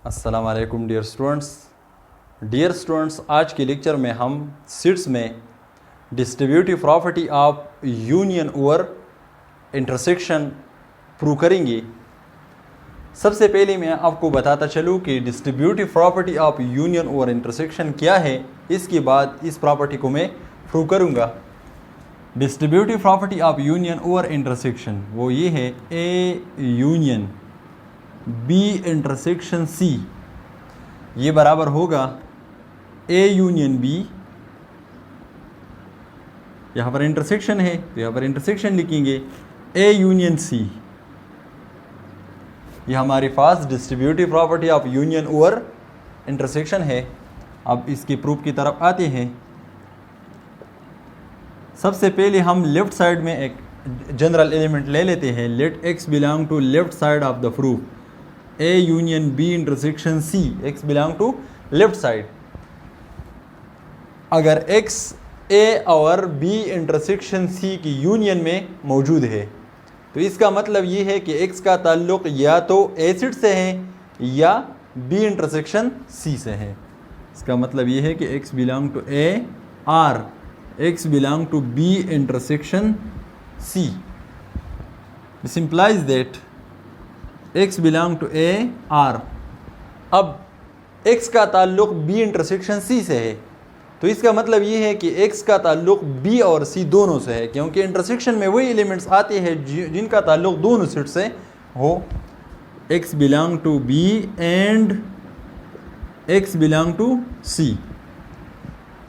अस्सलाम वालेकुम dear students, आज के लेक्चर में हम सीट्स में distributive property of union over intersection prove करेंगे। सबसे पहले मैं आपको बताता चलूँ कि distributive property of union over intersection क्या है। इसके बाद इस प्रॉपर्टी को मैं प्रूव करूँगा। Distributive property of union over intersection वो ये है, A union B intersection C, ये बराबर होगा ए यूनियन बी। यहाँ पर इंटरसेक्शन है तो यहाँ पर इंटरसेक्शन लिखेंगे, ए यूनियन सी। ये हमारे पास distributive property of union over intersection है। अब इसके प्रूफ की तरफ आते हैं। सबसे पहले हम लेफ्ट साइड में एक जनरल एलिमेंट ले लेते हैं। Let X belong to left side of the proof, A union B intersection C. X belong to left side. अगर एक्स ए और बी इंटरसेक्शन सी की यूनियन में मौजूद है तो इसका मतलब ये है कि एक्स का ताल्लुक या तो ए सीट से है या बी इंटरसेक्शन सी से है। इसका मतलब ये है कि X belong to A or X belong to B intersection C. This implies that x belong to A or. अब x का ताल्लुक b इंटरसेक्शन c से है तो इसका मतलब ये है कि x का ताल्लुक b और c दोनों से है, क्योंकि इंटरसेक्शन में वही एलिमेंट्स आते हैं जिनका ताल्लुक दोनों सेट से हो। x belong to b and x belong to c।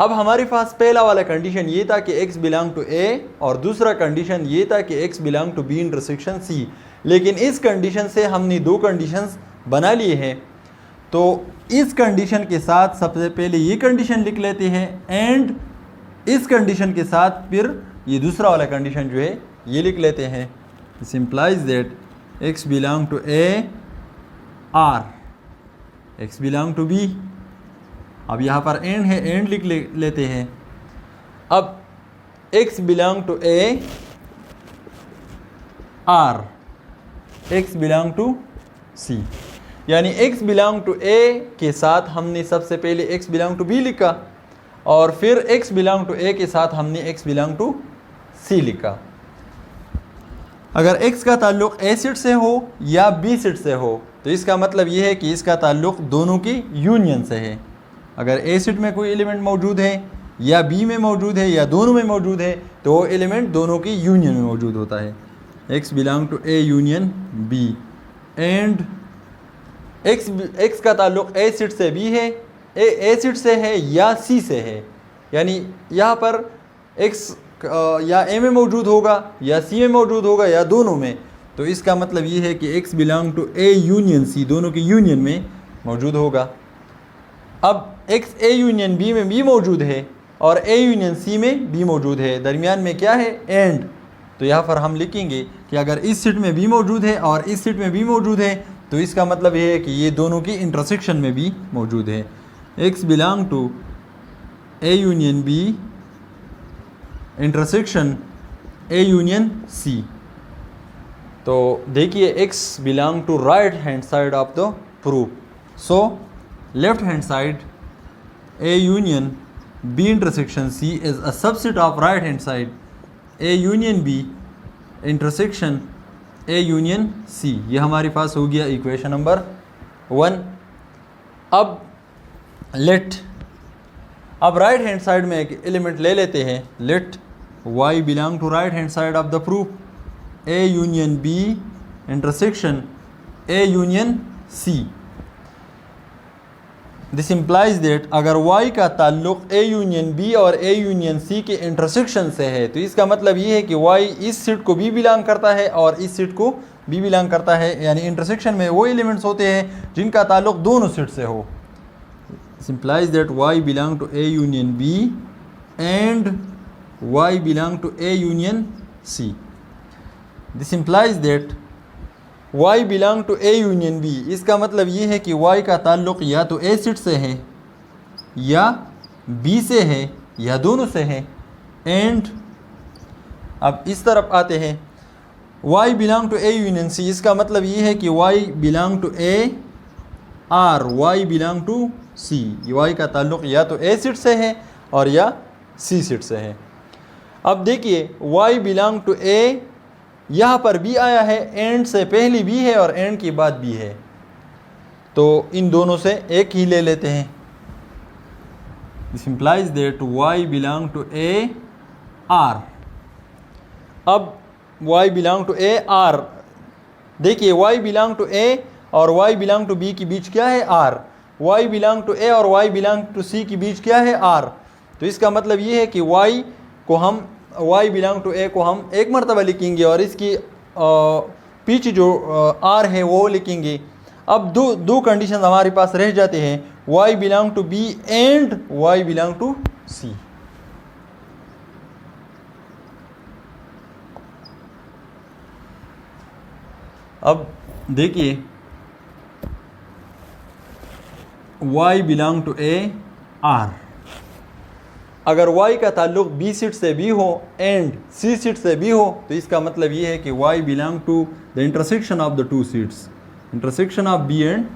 अब हमारे पास पहला वाला कंडीशन ये था कि x बिलोंग टू a और दूसरा कंडीशन ये था कि x belong to b intersection c। लेकिन इस कंडीशन से हमने दो कंडीशंस बना लिए हैं। तो इस कंडीशन के साथ सबसे पहले ये कंडीशन लिख लेते हैं एंड इस कंडीशन के साथ फिर ये दूसरा वाला कंडीशन जो है ये लिख लेते हैं। This implies that x belong to a r x belong to b। अब यहाँ पर एंड है, एंड लिख लेते हैं। अब x belong to a r x belong to c, यानी x बिलोंग टू a के साथ हमने सबसे पहले x बिलोंग टू b लिखा और फिर x बिलोंग टू a के साथ हमने x बिलोंग टू c लिखा। अगर x का ताल्लुक a सेट से हो या b सेट से हो तो इसका मतलब ये है कि इसका ताल्लुक दोनों की यूनियन से है। अगर a सेट में कोई एलिमेंट मौजूद है या b में मौजूद है या दोनों में मौजूद है तो वो एलिमेंट दोनों की यूनियन में मौजूद होता है। x belong to a union b and x का ताल्लुक a सेट से b है, a सेट से है या c से है, यानी यहाँ पर x या a में मौजूद होगा या c में मौजूद होगा या दोनों में। तो इसका मतलब ये है कि x belong to a union c दोनों की यूनियन में मौजूद होगा। अब x a यूनियन b में b मौजूद है और a यूनियन c में b मौजूद है, दरमियान में क्या है, एंड। तो यहाँ पर हम लिखेंगे कि अगर इस सेट में b मौजूद है और इस सेट में b मौजूद है तो इसका मतलब ये है कि ये दोनों की इंटरसेक्शन में भी मौजूद है। x belong to a union b intersection a union c। तो देखिए x belong to right hand side of the proof, so left hand side a union b intersection c is a subset of right hand side a union b intersection a union c। ये हमारे पास हो गया equation number 1। अब right hand side में एक element ले लेते हैं। Let y belong to right hand side of the proof, a union b intersection a union c। This implies that अगर y का ताल्लुक a यूनियन b और a यूनियन c के इंटरसेक्शन से है तो इसका मतलब ये है कि y इस सेट को b बिलोंग करता है और इस सेट को b बिलोंग करता है, यानी इंटरसेक्शन में वो एलिमेंट्स होते हैं जिनका ताल्लुक दोनों सेट से हो। This implies that y belong to a union b and y belong to a union c। This implies that y belong to a union b, इसका मतलब ये है कि y का ताल्लुक या तो a सेट से है या b से है या दोनों से है, एंड। अब इस तरफ आते हैं, y belong to a union c, इसका मतलब ये है कि y belong to a or Y belong to C, Y का ताल्लुक़ या तो ए सेट से है और या सी सेट से है। अब देखिए वाई बिलोंग टू ए, यहाँ पर बी आया है, एंड से पहली बी है और एंड के बाद बी है, तो इन दोनों से एक ही ले लेते हैं। This implies that Y belong to A or. अब y belong to A or, देखिए y बिलोंग टू ए और y बिलोंग टू बी के बीच क्या है r, y belong to A और y बिलोंग टू सी के बीच क्या है r। तो इसका मतलब ये है कि y बिलोंग टू ए को हम एक मरतबा लिखेंगे और इसकी पीछे जो r है वो लिखेंगे। अब दो कंडीशन हमारे पास रह जाते हैं, y belong to B and y belong to C. अब देखिए y belong to A R, अगर y का ताल्लुक़ b सीट से भी हो एंड c सीट से भी हो तो इसका मतलब ये है कि y belong to the intersection of the two sets, intersection of b and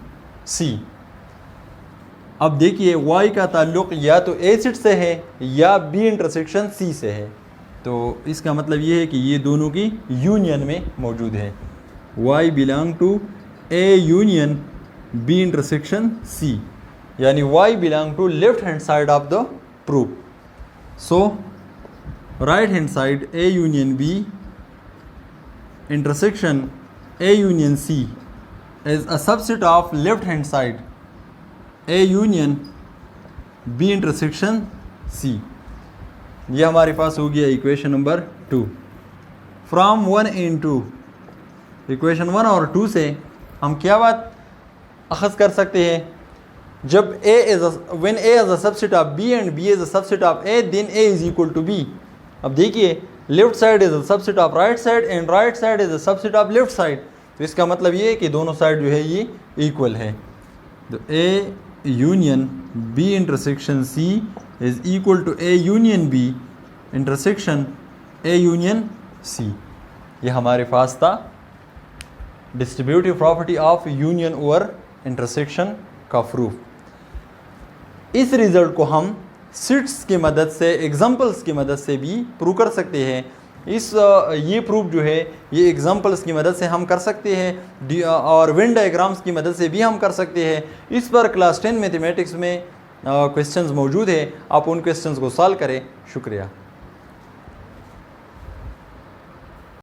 c। अब देखिए y का ताल्लुक़ या तो a सीट से है या b इंटरसेक्शन c से है, तो इसका मतलब ये है कि ये दोनों की यूनियन में मौजूद है। y belong to a union b intersection c, यानी y belong to left hand side of the proof. So right hand side a union b intersection a union c is a subset of left hand side a union b intersection c। यह हमारे पास हो गया equation number 2। From 1 and 2, equation 1 और 2 से हम क्या बात अखज़ कर सकते हैं, जब when a is a subset of b and b is a subset of a, then a is equal to b। अब देखिए left side is a subset of right side and right side is a subset of left side, तो इसका मतलब ये है कि दोनों side जो है ये इक्वल है। तो a union b intersection c is equal to a union b intersection a union c। ये हमारे पास था distributive property of union over intersection का प्रूफ। इस रिज़ल्ट को हम सीट्स की मदद से, एग्जांपल्स की मदद से भी प्रूव कर सकते हैं। ये प्रूफ जो है ये एग्जांपल्स की मदद से हम कर सकते हैं और वेन डायग्राम्स की मदद से भी हम कर सकते हैं। इस पर क्लास 10 मैथमेटिक्स में क्वेश्चंस मौजूद है, आप उन क्वेश्चंस को सॉल्व करें। शुक्रिया।